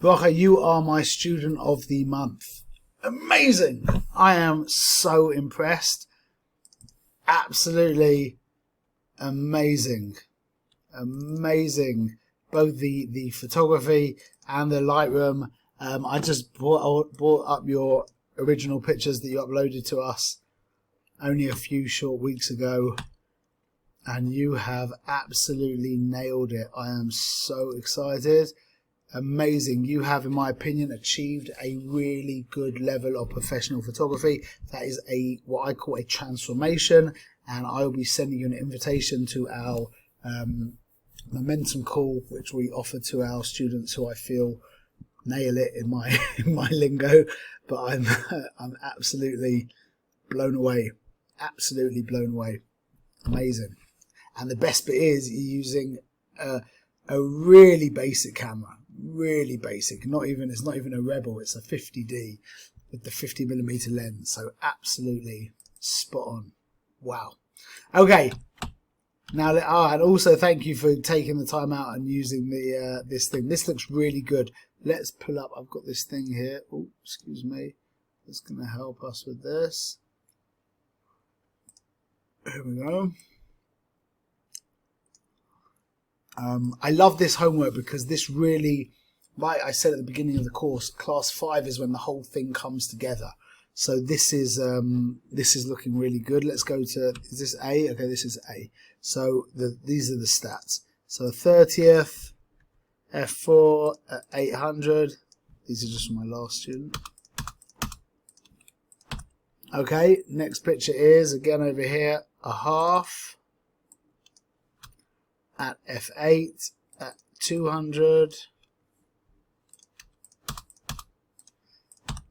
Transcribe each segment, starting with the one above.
Bracha, you are my student of the month. Amazing. I am so impressed. Absolutely amazing. Amazing. Both the photography and the Lightroom. I just brought up your original pictures that you uploaded to us only a few short weeks ago, and you have absolutely nailed it. I am so excited. Amazing. You have, in my opinion, achieved a really good level of professional photography. That is what I call a transformation, and I will be sending you an invitation to our momentum call, which we offer to our students who I feel nail it in my lingo. But I'm absolutely blown away. Absolutely blown away. Amazing. And the best bit is you're using a really basic camera. Really basic. It's not even a Rebel. It's a 50D with the 50mm lens. So absolutely spot on. Wow. Okay. Now, and also thank you for taking the time out and using the this thing. This looks really good. Let's pull up. I've got this thing here. Oh, excuse me. It's going to help us with this. Here we go. I love this homework because this really, like I said at the beginning of the course, class 5 is when the whole thing comes together. So this is looking really good. Let's go to, is this A? Okay, this is A. So these are the stats. So 30th, F4 at 800. These are just from my last student. Okay, next picture is, again over here, a half at F8 at 200.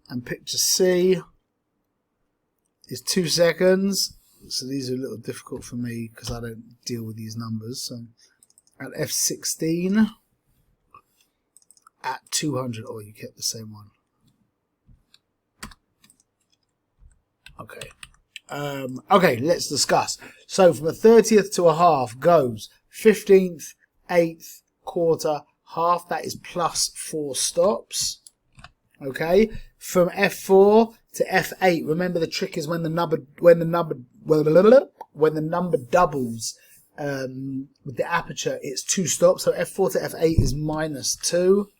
And picture C is 2 seconds. So these are a little difficult for me because I don't deal with these numbers. So at F16 at 200. Oh, you kept the same one. Okay. Okay, let's discuss. So from a 30th to a half goes 15th, 8th, quarter, half. That is plus 4 stops. Okay. From F4 to F8. Remember, the trick is when the number doubles with the aperture, it's 2 stops. So F4 to F8 is -2.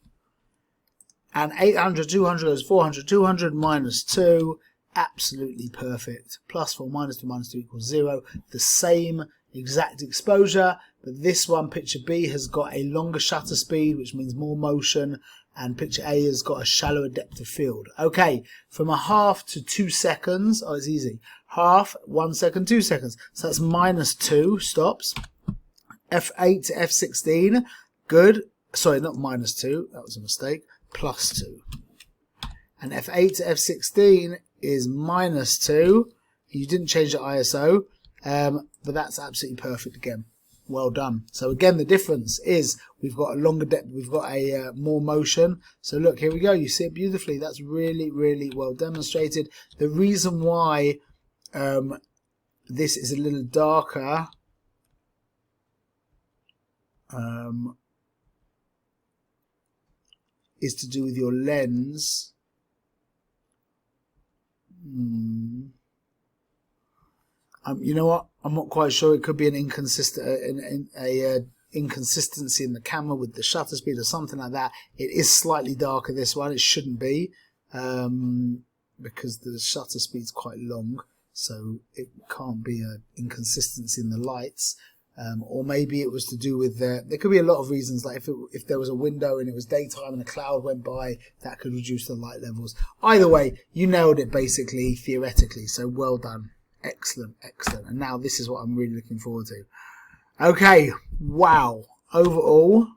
And 800, 200 goes 400, 200, -2. Absolutely perfect. +4 -2 -2 equals 0. The same exact exposure, but this one, picture B, has got a longer shutter speed, which means more motion, and picture A has got a shallower depth of field. Okay, from a half to 2 seconds. Oh, it's easy. Half, 1 second, 2 seconds. So that's -2 stops. F8 to F16. Good. Sorry, not -2. That was a mistake. +2. And F8 to F16 is -2. You didn't change the ISO, but that's absolutely perfect again. Well done. So again, the difference is we've got a longer depth, we've got a more motion. So look, here we go. You see it beautifully. That's really, really well demonstrated. The reason why this is a little darker is to do with your lens. You know what? I'm not quite sure. It could be an inconsistency in the camera with the shutter speed or something like that. It is slightly darker, this one. It shouldn't be because the shutter speed's quite long, so it can't be an inconsistency in the lights. Or maybe it was to do with there could be a lot of reasons, like if there was a window and it was daytime and a cloud went by, that could reduce the light levels. Either way, you nailed it basically, theoretically, so well done. Excellent, excellent. And now this is what I'm really looking forward to. Okay, wow. Overall,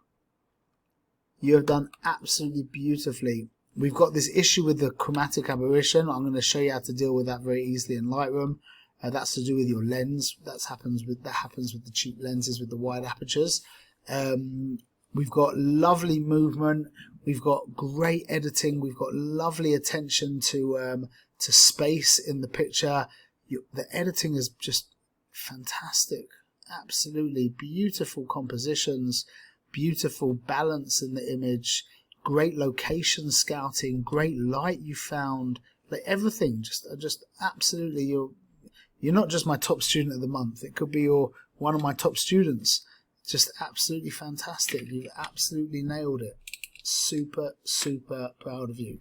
you have done absolutely beautifully. We've got this issue with the chromatic aberration. I'm going to show you how to deal with that very easily in Lightroom. That's to do with your lens. That happens with the cheap lenses with the wide apertures. We've got lovely movement. We've got great editing. We've got lovely attention to space in the picture. The editing is just fantastic. Absolutely beautiful compositions, beautiful balance in the image, great location scouting, great light you found, like everything. Just absolutely, you're not just my top student of the month. It could be one of my top students. Just absolutely fantastic. You've absolutely nailed it. Super, super proud of you.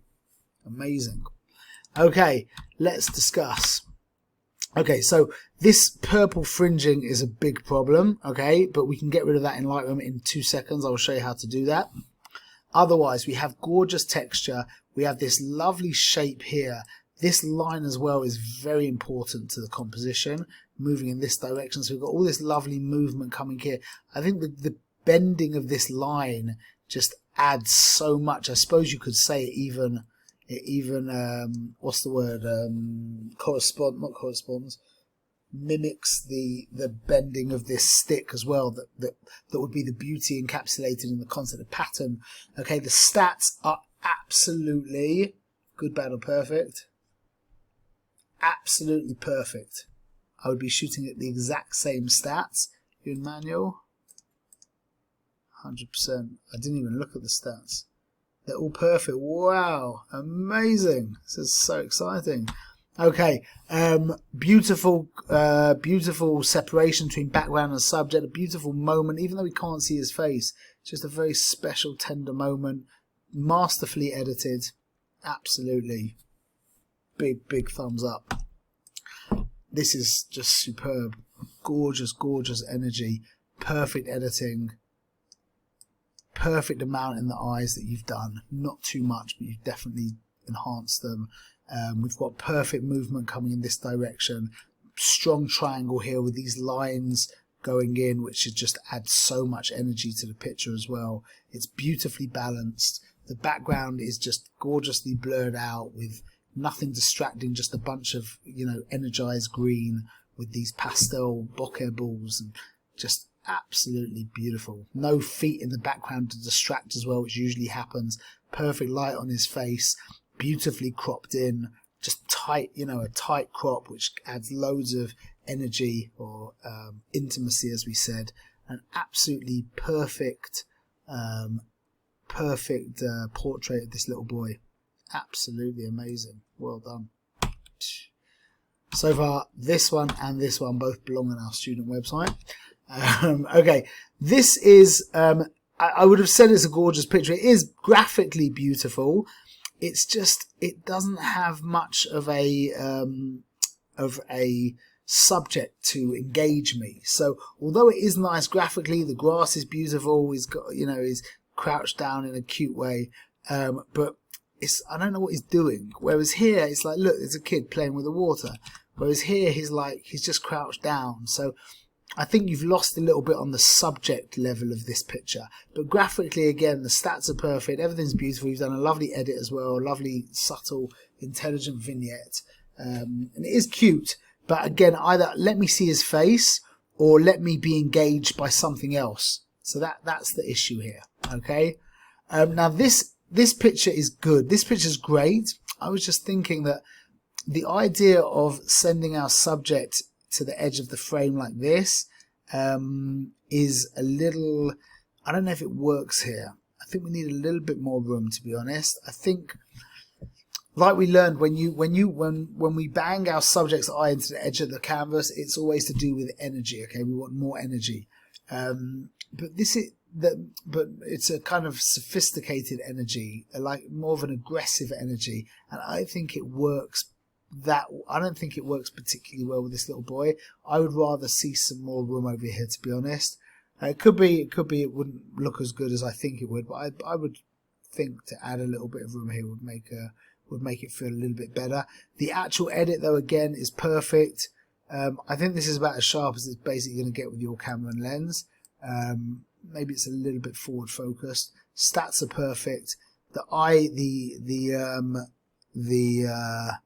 Amazing. Okay, let's discuss. Okay, so this purple fringing is a big problem, okay, but we can get rid of that in Lightroom in 2 seconds. I will show you how to do that. Otherwise, we have gorgeous texture. We have this lovely shape here. This line as well is very important to the composition, moving in this direction. So we've got all this lovely movement coming here. I think the bending of this line just adds so much. I suppose you could say it even what's the word, corresponds, mimics the bending of this stick as well, that would be the beauty encapsulated in the concept of pattern. Okay, the stats are absolutely good, bad or perfect. Absolutely perfect. I would be shooting at the exact same stats in manual. 100%. I didn't even look at the stats. They're all perfect. Wow, amazing. This is so exciting. Okay, beautiful separation between background and subject. A beautiful moment, even though we can't see his face. Just a very special, tender moment. Masterfully edited. Absolutely. Big thumbs up. This is just superb. Gorgeous, gorgeous energy. Perfect editing. Perfect amount in the eyes that you've done. Not too much, but you've definitely enhanced them. We've got perfect movement coming in this direction. Strong triangle here with these lines going in, which just adds so much energy to the picture as well. It's beautifully balanced. The background is just gorgeously blurred out with nothing distracting, just a bunch of, energized green with these pastel bokeh balls, and just absolutely beautiful. No feet in the background to distract as well, which usually happens. Perfect light on his face, beautifully cropped in, just tight, a tight crop, which adds loads of energy or intimacy, as we said. An absolutely perfect portrait of this little boy. Absolutely amazing. Well done. So far, this one and this one both belong on our student website. Okay, this is, I would have said it's a gorgeous picture. It is graphically beautiful. It's just, it doesn't have much of a subject to engage me. So although it is nice graphically, the grass is beautiful, he's got, he's crouched down in a cute way, but I don't know what he's doing. Whereas here, it's like, look, there's a kid playing with the water. Whereas here, he's just crouched down. So I think you've lost a little bit on the subject level of this picture. But graphically, again, the stats are perfect. Everything's beautiful. You've done a lovely edit as well. A lovely, subtle, intelligent vignette. And it is cute. But again, either let me see his face or let me be engaged by something else. So that's the issue here. Okay. Now this picture is good. This picture is great. I was just thinking that the idea of sending our subject to the edge of the frame like this is a little, I don't know if it works here. I think we need a little bit more room, to be honest. I think, like we learned, when we bang our subject's eye into the edge of the canvas, it's always to do with energy. Okay, we want more energy, but it's a kind of sophisticated energy, like more of an aggressive energy, and I think it works. I don't think it works particularly well with this little boy. I would rather see some more room over here, to be honest. It could be it wouldn't look as good as I think it would, but I would think to add a little bit of room here would make it feel a little bit better. The actual edit, though, again, is perfect. I think this is about as sharp as it's basically going to get with your camera and lens. Maybe it's a little bit forward focused. Stats are perfect. The eye, the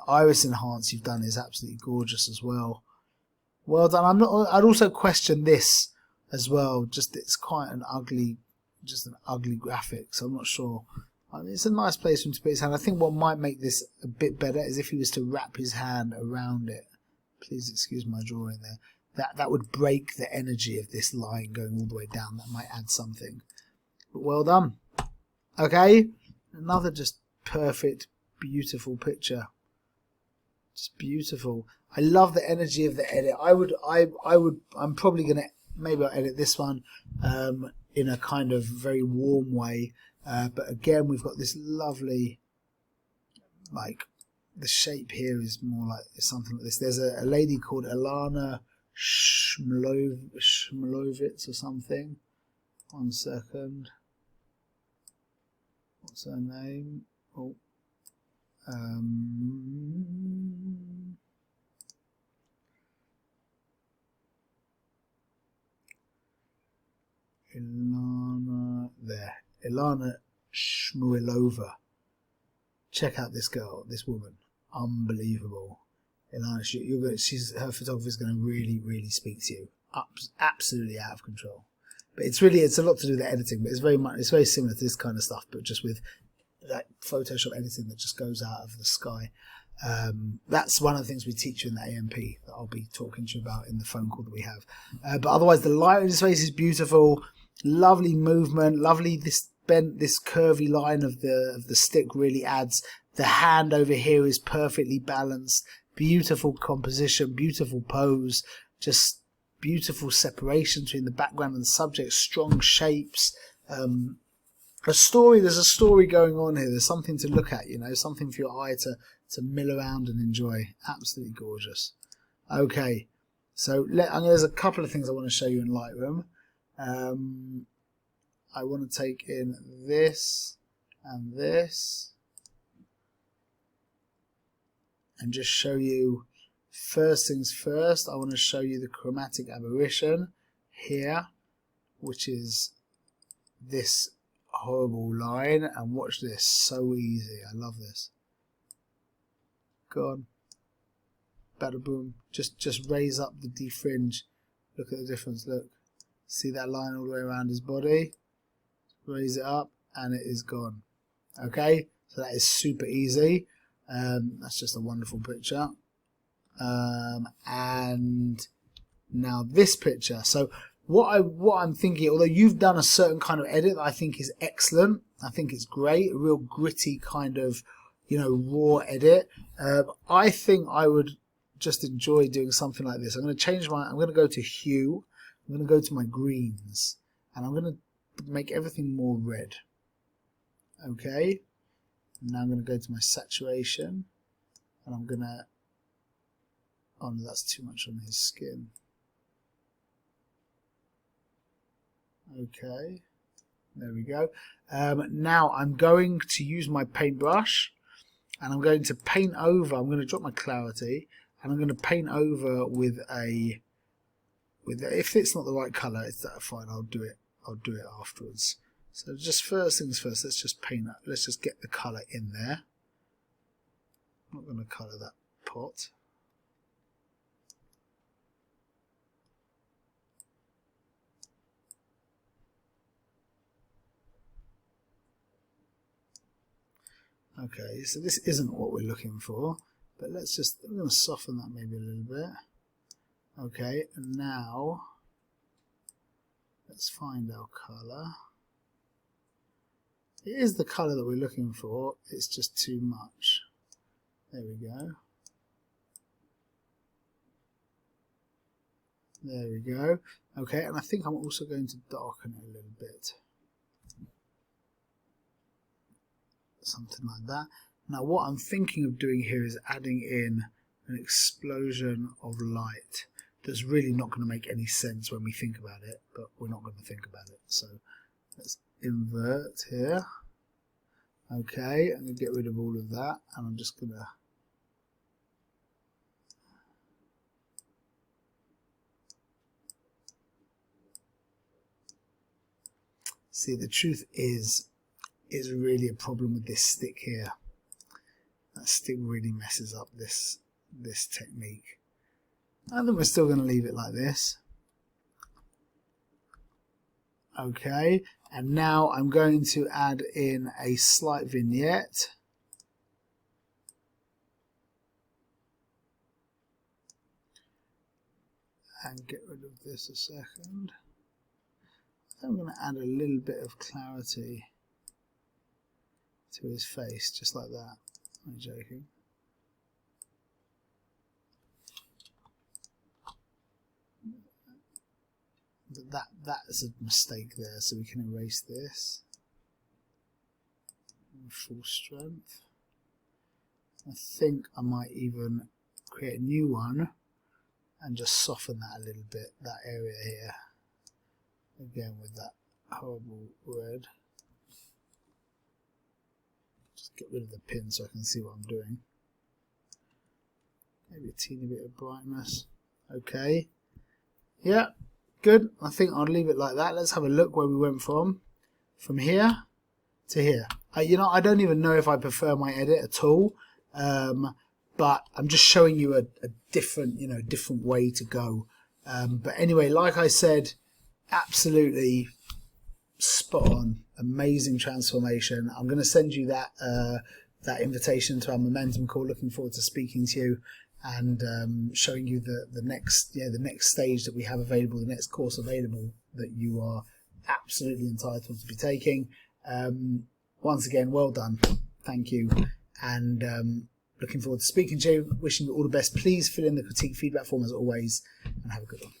iris enhance you've done is absolutely gorgeous as well. Well done. I'd also question this as well. Just it's quite an ugly graphic, so I'm not sure. I mean, it's a nice place for him to put his hand. I think what might make this a bit better is if he was to wrap his hand around it. Please excuse my drawing there. That would break the energy of this line going all the way down. That might add something. But well done. Okay, another just perfect, beautiful picture. Just beautiful. I love the energy of the edit. I'm probably gonna, maybe I'll edit this one in a kind of very warm way. But again, we've got this lovely, like, the shape here is more like something like this. There's a lady called Alana Shmlovitz or something. 1 second. What's her name? Oh. Ilana Shmuilova. Check out this girl, this woman, unbelievable. Ilana, her photography is going to really, really speak to you. Absolutely out of control. But it's a lot to do with the editing, but it's very similar to this kind of stuff, but just with that Photoshop editing that just goes out of the sky. That's one of the things we teach you in the AMP that I'll be talking to you about in the phone call that we have. But otherwise, the light in his face is beautiful, lovely movement, lovely this curvy line of the stick really adds. The hand over here is perfectly balanced, beautiful composition, beautiful pose, just beautiful separation between the background and the subject, strong shapes. There's a story going on here. There's something to look at, something for your eye to mill around and enjoy. Absolutely gorgeous. Okay, so there's a couple of things I want to show you in Lightroom. I want to take in this and this and just show you, first things first, I want to show you the chromatic aberration here, which is this horrible line, and watch this, so easy. I love this. Go on, bada boom, just raise up the defringe. Look at the difference. Look, see that line all the way around his body, raise it up and it is gone. Okay, so that is super easy. That's just a wonderful picture. And now this picture. So what I'm thinking, although you've done a certain kind of edit that I think is excellent, I think it's great, a real gritty kind of, raw edit. I think I would just enjoy doing something like this. I'm going to go to hue, I'm going to go to my greens, and I'm going to make everything more red. Okay, now I'm going to go to my saturation, and I'm going to, oh no, that's too much on his skin. Okay, there we go. Now I'm going to use my paintbrush, and I'm going to paint over. I'm going to drop my clarity, and I'm going to paint over with if it's not the right color, it's that fine. I'll do it afterwards. So just first things first, let's just paint that. Let's just get the color in there. I'm not going to color that pot. Okay, so this isn't what we're looking for, but I'm going to soften that maybe a little bit. Okay, and now let's find our color. It is the color that we're looking for, it's just too much. There we go. There we go. Okay, and I think I'm also going to darken it a little bit. Something like that. Now what I'm thinking of doing here is adding in an explosion of light that's really not going to make any sense when we think about it, but we're not going to think about it. So let's invert here. Okay, I'm going to get rid of all of that, and I'm just going to see, the truth is really a problem with this stick here. That stick really messes up this technique. I think we're still going to leave it like this. Okay, and now I'm going to add in a slight vignette. And get rid of this a second. I'm going to add a little bit of clarity to his face, just like that. I'm joking. That's a mistake there, so we can erase this. Full strength. I think I might even create a new one and just soften that a little bit, that area here. Again with that horrible red. Just get rid of the pin so I can see what I'm doing. Maybe a teeny bit of brightness. Okay. Yeah, good. I think I'll leave it like that. Let's have a look where we went from here to here. You know, I don't even know if I prefer my edit at all, but I'm just showing you a different, different way to go. But anyway, like I said, absolutely spot on, amazing transformation. I'm going to send you that that invitation to our momentum call. Looking forward to speaking to you and showing you the next stage that we have available, the next course available that you are absolutely entitled to be taking. Once again, well done. Thank you. And looking forward to speaking to you. Wishing you all the best. Please fill in the critique feedback form as always and have a good one.